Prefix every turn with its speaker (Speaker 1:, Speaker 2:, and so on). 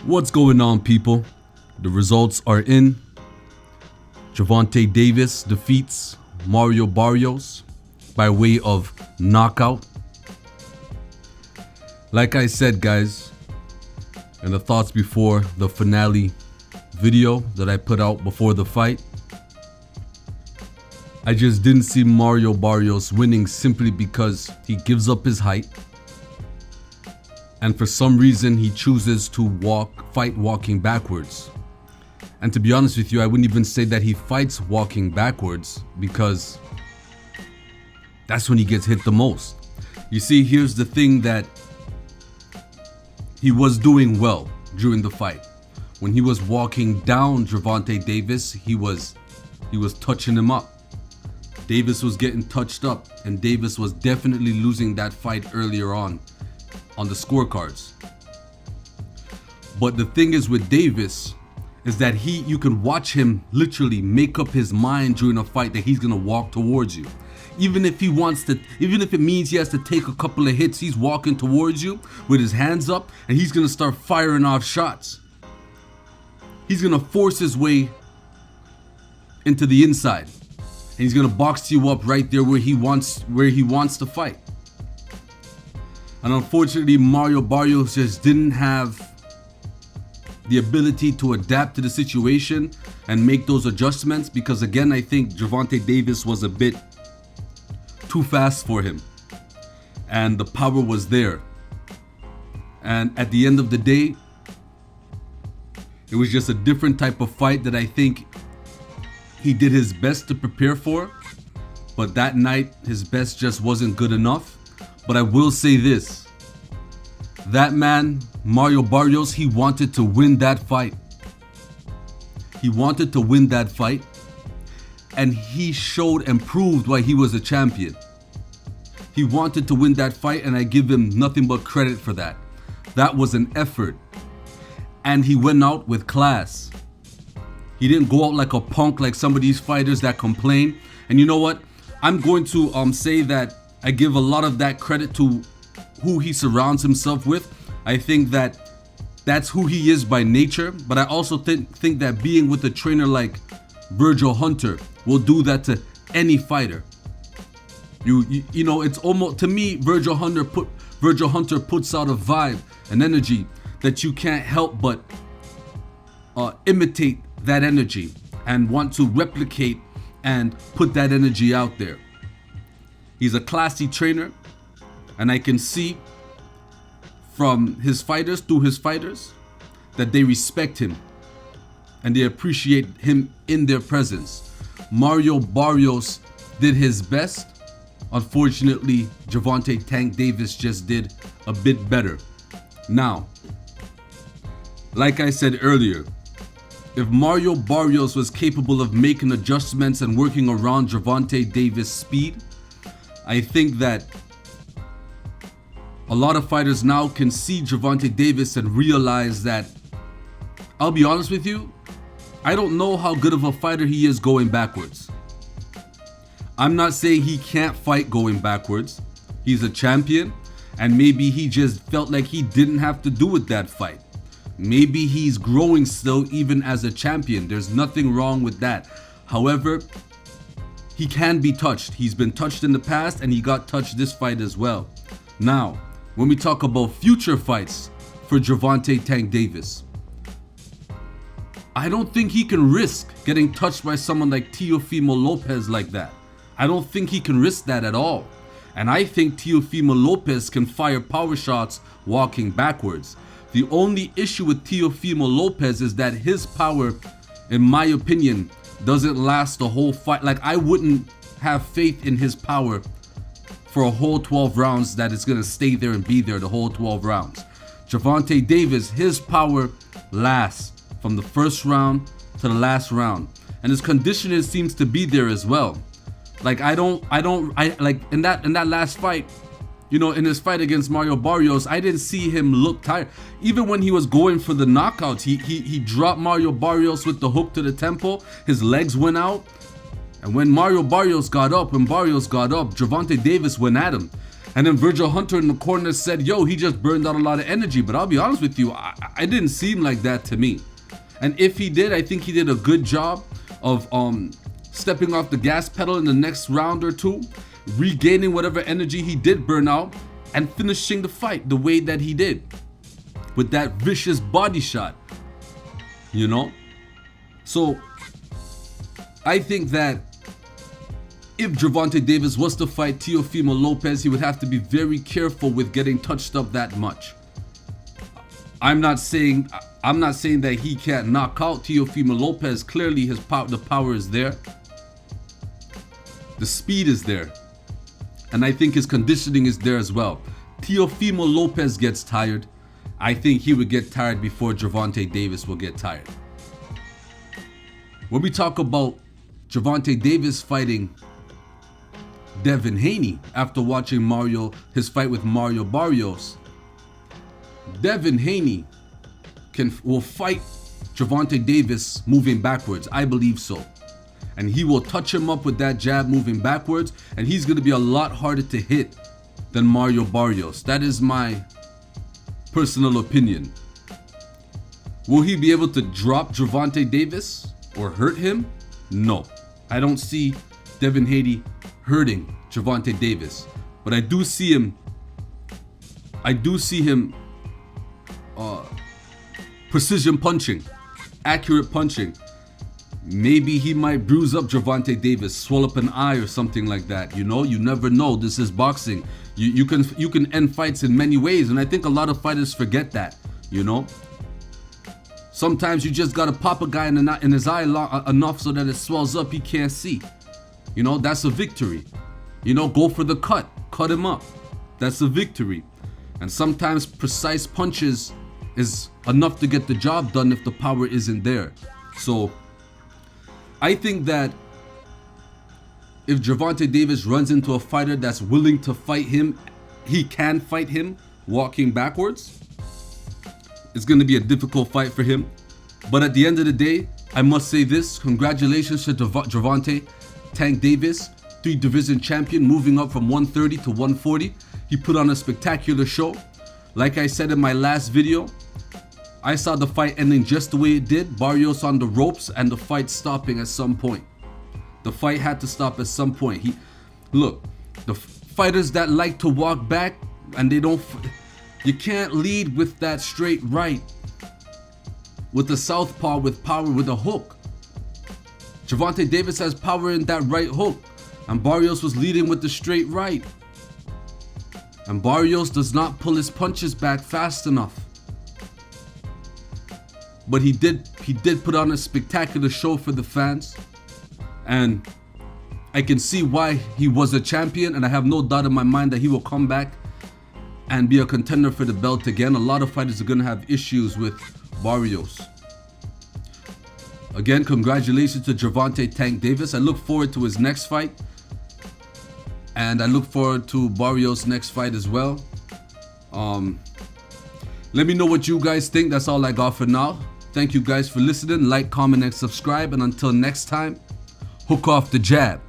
Speaker 1: What's going on, people? The results are in. Gervonta Davis defeats Mario Barrios by way of knockout. Like I said, guys, in the thoughts before the finale video that I put out before the fight, I just didn't see Mario Barrios winning simply because he gives up his height. And for some reason, he chooses to fight walking backwards. And to be honest with you, I wouldn't even say that he fights walking backwards, because that's when he gets hit the most. You see, here's the thing, that he was doing well during the fight. When he was walking down Gervonta Davis, he was touching him up. Davis was getting touched up, and Davis was definitely losing that fight earlier on the scorecards. But the thing is with Davis is that you can watch him literally make up his mind during a fight that he's gonna walk towards you. Even if it means he has to take a couple of hits, he's walking towards you with his hands up, and he's gonna start firing off shots. He's gonna force his way into the inside, and he's gonna box you up right there where he wants to fight. And unfortunately, Mario Barrios just didn't have the ability to adapt to the situation and make those adjustments, because again, I think Gervonta Davis was a bit too fast for him, and the power was there. And at the end of the day, it was just a different type of fight that I think he did his best to prepare for, but that night his best just wasn't good enough. But I will say this, that man, Mario Barrios, he wanted to win that fight. He wanted to win that fight, and he showed and proved why he was a champion. He wanted to win that fight, and I give him nothing but credit for that. That was an effort, and he went out with class. He didn't go out like a punk like some of these fighters that complain. And you know what? I'm going to say that I give a lot of that credit to who he surrounds himself with. I think that that's who he is by nature, but I also think that being with a trainer like Gervonta will do that to any fighter. You know, it's almost, to me, Gervonta puts out a vibe, an energy that you can't help but imitate that energy and want to replicate and put that energy out there. He's a classy trainer, and I can see from his fighters that they respect him and they appreciate him in their presence. Mario Barrios did his best. Unfortunately, Gervonta Tank Davis just did a bit better. Now, like I said earlier, if Mario Barrios was capable of making adjustments and working around Gervonta Davis' speed, I think that a lot of fighters now can see Gervonta Davis and realize that, I'll be honest with you, I don't know how good of a fighter he is going backwards. I'm not saying he can't fight going backwards. He's a champion, and maybe he just felt like he didn't have to do with that fight. Maybe he's growing still even as a champion. There's nothing wrong with that. However, he can be touched. He's been touched in the past, and he got touched this fight as well. Now, when we talk about future fights for Gervonta Tank Davis, I don't think he can risk getting touched by someone like Teofimo Lopez like that. I don't think he can risk that at all. And I think Teofimo Lopez can fire power shots walking backwards. The only issue with Teofimo Lopez is that his power, in my opinion, doesn't last the whole fight. Like, I wouldn't have faith in his power for a whole 12 rounds, that it's gonna stay there and be there the whole 12 rounds. Gervonta Davis, his power lasts from the first round to the last round, and his conditioning seems to be there as well. Like, I like in that last fight, you know, in his fight against Mario Barrios, I didn't see him look tired. Even when he was going for the knockouts, he dropped Mario Barrios with the hook to the temple. His legs went out. And when Barrios got up, Gervonta Davis went at him. And then Virgil Hunter in the corner said, yo, he just burned out a lot of energy. But I'll be honest with you, I didn't seem like that to me. And if he did, I think he did a good job of stepping off the gas pedal in the next round or two, regaining whatever energy he did burn out, and finishing the fight the way that he did, with that vicious body shot, you know? So I think that if Gervonta Davis was to fight Teofimo Lopez, he would have to be very careful with getting touched up that much. I'm not saying that he can't knock out Teofimo Lopez. Clearly the power is there. The speed is there. And I think his conditioning is there as well. Teofimo Lopez gets tired. I think he would get tired before Gervonta Davis will get tired. When we talk about Gervonta Davis fighting Devin Haney after watching his fight with Mario Barrios, Devin Haney will fight Gervonta Davis moving backwards. I believe so. And he will touch him up with that jab moving backwards, and he's going to be a lot harder to hit than Mario Barrios. That is my personal opinion. Will he be able to drop Gervonta Davis or hurt him? No. I don't see Devin Haney hurting Gervonta Davis, but I do see him precision punching, accurate punching. Maybe he might bruise up Gervonta Davis, swell up an eye or something like that. You know, you never know. This is boxing. You can end fights in many ways, and I think a lot of fighters forget that. You know, sometimes you just gotta pop a guy in his eye enough so that it swells up, he can't see. You know, that's a victory. You know, go for the cut him up. That's a victory. And sometimes precise punches is enough to get the job done if the power isn't there. So I think that if Gervonta Davis runs into a fighter that's willing to fight him, he can fight him walking backwards. It's going to be a difficult fight for him. But at the end of the day, I must say this. Congratulations to Gervonta Tank Davis, 3 division champion, moving up from 130 to 140. He put on a spectacular show. Like I said in my last video, I saw the fight ending just the way it did. Barrios on the ropes and the fight stopping at some point. The fight had to stop at some point. Look, the fighters that like to walk back and you can't lead with that straight right, with the southpaw, with power, with a hook. Gervonta Davis has power in that right hook, and Barrios was leading with the straight right. And Barrios does not pull his punches back fast enough. But he did put on a spectacular show for the fans. And I can see why he was a champion, and I have no doubt in my mind that he will come back and be a contender for the belt again. A lot of fighters are going to have issues with Barrios. Again, congratulations to Gervonta Tank Davis. I look forward to his next fight. And I look forward to Barrios' next fight as well. Let me know what you guys think. That's all I got for now. Thank you guys for listening. Like, comment, and subscribe. And until next time, hook off the jab.